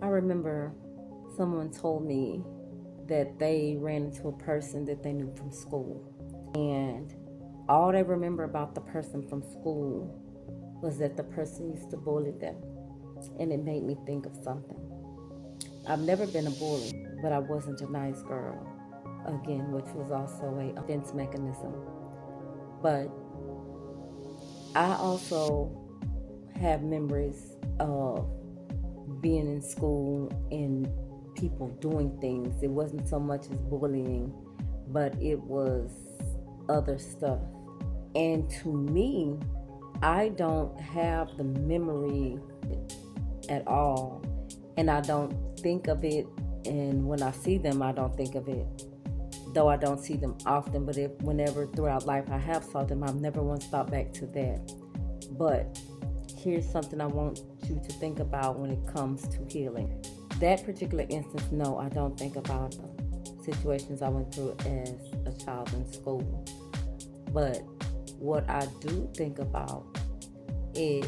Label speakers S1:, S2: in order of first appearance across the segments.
S1: I remember someone told me that they ran into a person that they knew from school. And all they remember about the person from school was that the person used to bully them. And it made me think of something. I've never been a bully, but I wasn't a nice girl. Again, which was also a defense mechanism. But I also have memories of being in school and people doing things. It wasn't so much as bullying, but it was other stuff. And to me, I don't have the memory at all. And I don't think of it. And when I see them, I don't think of it. Though I don't see them often, but if whenever throughout life I have saw them, I've never once thought back to that. But here's something I want you to think about when it comes to healing. That particular instance, no, I don't think about situations I went through as a child in school. But what I do think about is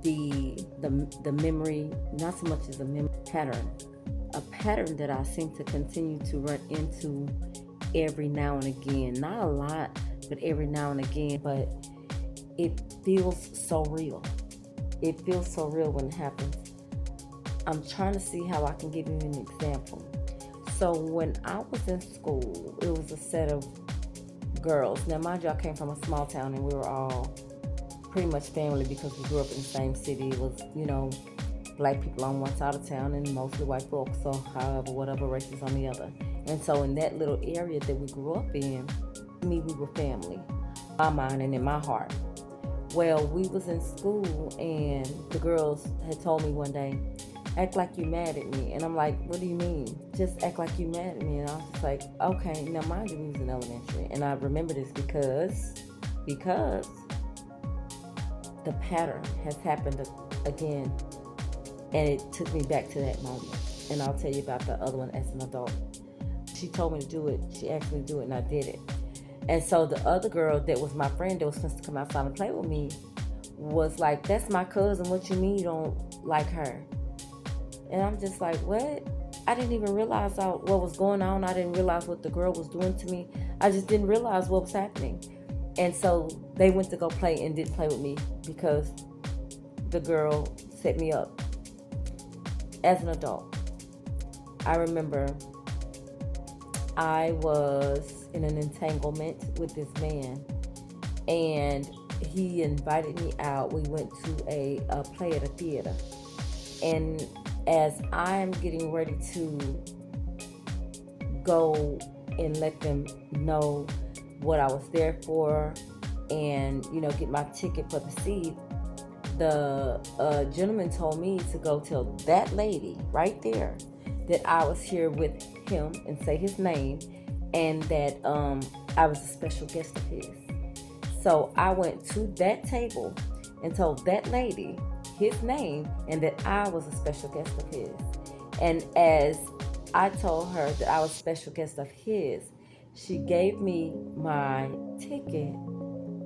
S1: the memory, not so much as a memory pattern, a pattern that I seem to continue to run into every now and again. Not a lot, but every now and again. But it feels so real. It feels so real when it happens. I'm trying to see how I can give you an example. So when I was in school, it was a set of girls. Now, mind you, I came from a small town and we were all pretty much family because we grew up in the same city. It was, black people on one side of town and mostly white folks, or however, whatever races on the other. And so in that little area that we grew up in, we were family, in my mind and in my heart. Well, we was in school and the girls had told me one day, act like you mad at me. And I'm like, what do you mean? Just act like you mad at me. And I was just like, okay. Now mind you, we was in elementary. And I remember this because the pattern has happened again. And it took me back to that moment. And I'll tell you about the other one as an adult. She told me to do it. She asked me to do it, and I did it. And so the other girl that was my friend that was supposed to come outside and play with me was like, that's my cousin. What you mean you don't like her? And I'm just like, what? I didn't even realize what was going on. I didn't realize what the girl was doing to me. I just didn't realize what was happening. And so they went to go play and didn't play with me because the girl set me up. As an adult, I remember I was in an entanglement with this man, and he invited me out. We went to a play at a theater, and as I'm getting ready to go and let them know what I was there for and, get my ticket for the seat, the gentleman told me to go tell that lady right there that I was here with him and say his name, and that I was a special guest of his. So I went to that table and told that lady his name and that I was a special guest of his. And as I told her that I was a special guest of his, she gave me my ticket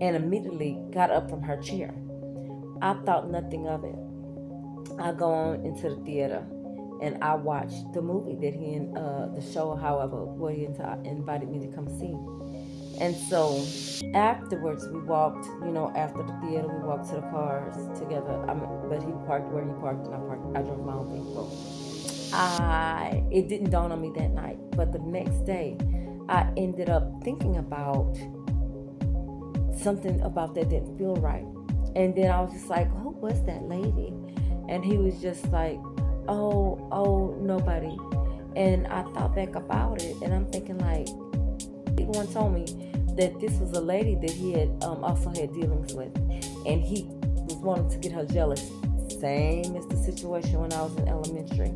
S1: and immediately got up from her chair. I thought nothing of it. I go on into the theater and I watched the movie that the show, however, where he invited me to come see. And so afterwards we walked, after the theater, we walked to the cars together. But he parked where he parked and I drove my own vehicle. It didn't dawn on me that night, but the next day I ended up thinking about something about that didn't feel right. And then I was just like, who was that lady? And he was just like, oh, nobody. And I thought back about it, and I'm thinking like, one told me that this was a lady that he had also had dealings with, and he was wanting to get her jealous. Same as the situation when I was in elementary.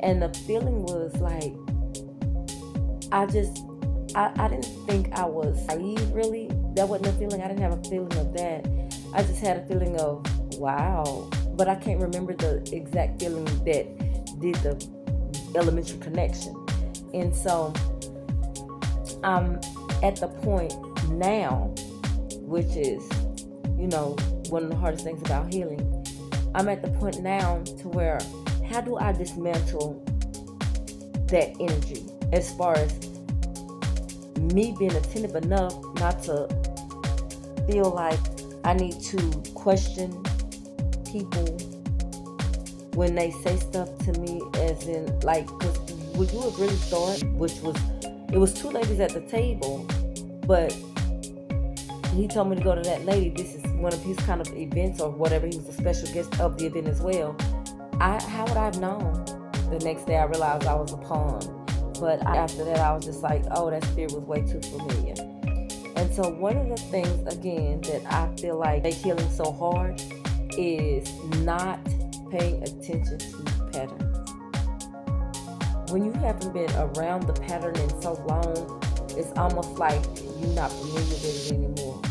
S1: And the feeling was like, I didn't think I was naive, really. That wasn't a feeling. I didn't have a feeling of that. I just had a feeling of, wow. But I can't remember the exact feeling that did the elementary connection. And so I'm at the point now, which is, one of the hardest things about healing. I'm at the point now to where, how do I dismantle that energy as far as me being attentive enough not to feel like I need to question people when they say stuff to me, as in, like, cause would you have really thought, it was two ladies at the table, but he told me to go to that lady. This is one of his kind of events or whatever. He was a special guest of the event as well. How would I have known? The next day I realized I was a pawn. But after that I was just like, oh, that spirit was way too familiar. And so one of the things, again, that I feel like make healing so hard is not paying attention to patterns. When you haven't been around the pattern in so long, it's almost like you're not familiar with it anymore.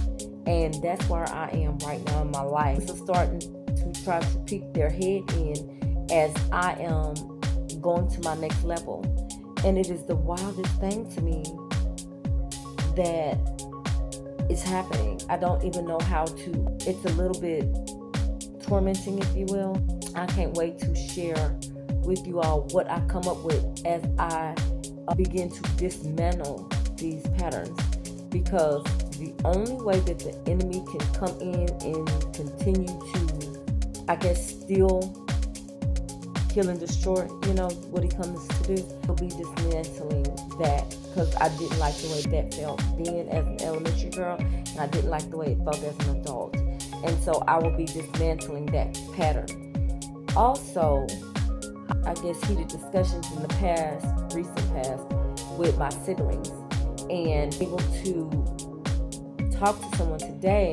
S1: And that's where I am right now in my life. So starting to try to peek their head in as I am going to my next level. And it is the wildest thing to me that is happening. I don't even know how to, it's a little bit tormenting, if you will. I can't wait to share with you all what I come up with as I begin to dismantle these patterns, because the only way that the enemy can come in and continue to, I guess, steal, kill, and destroy, what he comes to do, will be dismantling that, because I didn't like the way that felt being as an elementary girl, and I didn't like the way it felt as an adult. And so I will be dismantling that pattern. Also, I guess heated discussions in the recent past, with my siblings, and able to talk to someone today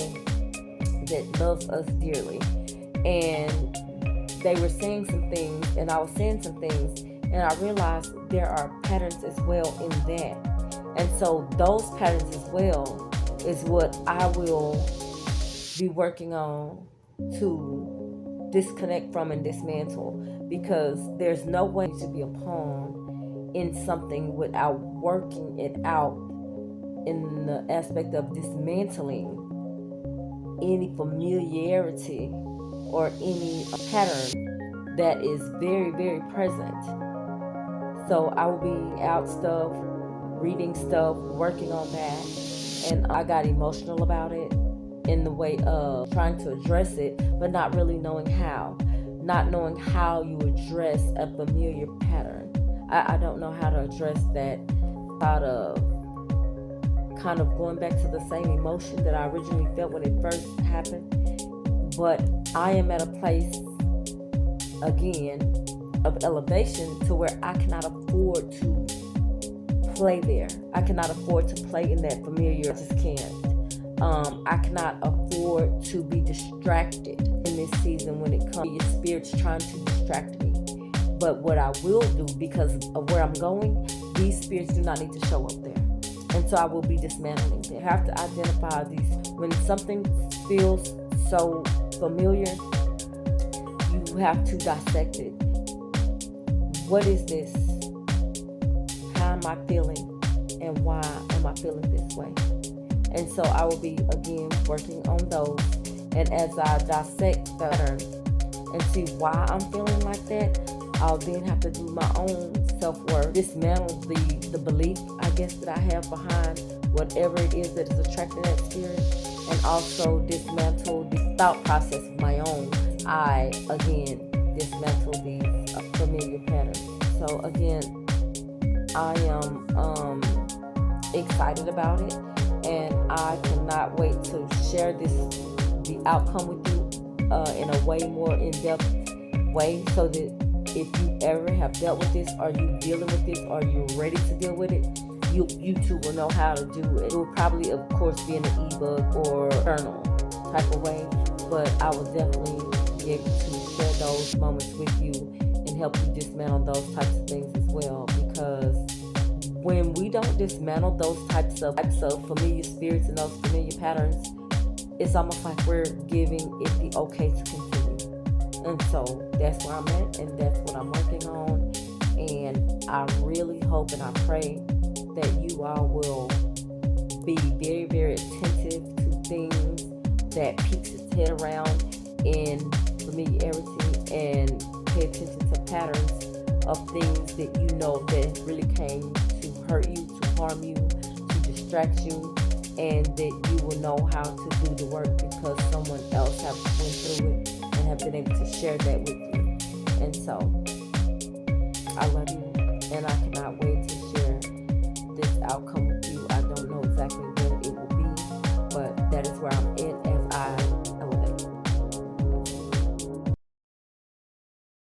S1: that loves us dearly. And they were saying some things, and I was saying some things, and I realized there are patterns as well in that. And so those patterns as well is what I will be working on to disconnect from and dismantle, because there's no way to be a pawn in something without working it out in the aspect of dismantling any familiarity or any pattern that is very, very present. So I will be out stuff, reading stuff, working on that, and I got emotional about it in the way of trying to address it, but not really knowing how. Not knowing how you address a familiar pattern. I don't know how to address that out of kind of going back to the same emotion that I originally felt when it first happened. But I am at a place, again, of elevation to where I cannot afford to play there. I cannot afford to play in that familiar. I just can't. I cannot afford to be distracted in this season when it comes to your spirits trying to distract me. But what I will do, because of where I'm going, these spirits do not need to show up there. And so I will be dismantling them. You have to identify these. When something feels so familiar, you have to dissect it. What is this? How am I feeling? And why am I feeling this way? And so I will be, again, working on those. And as I dissect the pattern and see why I'm feeling like that, I'll then have to do my own self-work, dismantle the belief, I guess, that I have behind whatever it is that is attracting that spirit, and also dismantle the thought process of my own. I, again, dismantle these familiar patterns. So, again, I am excited about it, and I cannot wait to share the outcome with you in a way more in-depth way, so that if you ever have dealt with this, or you dealing with this, or you're ready to deal with it, you too will know how to do it. It will probably, of course, be in an ebook or journal type of way, but I will definitely be able to share those moments with you and help you dismantle those types of things as well. Because when we don't dismantle those types of familiar spirits and those familiar patterns, it's almost like we're giving it the okay to continue. And so that's where I'm at, and that's what I'm working on. And I really hope and I pray that you all will be very, very attentive to things that peeks its head around in familiarity and pay attention to patterns of things that you know that really came to hurt you, to harm you, to distract you, and that you will know how to do the work because someone else have went through it and have been able to share that with you. And so I love you, and I cannot wait to share this outcome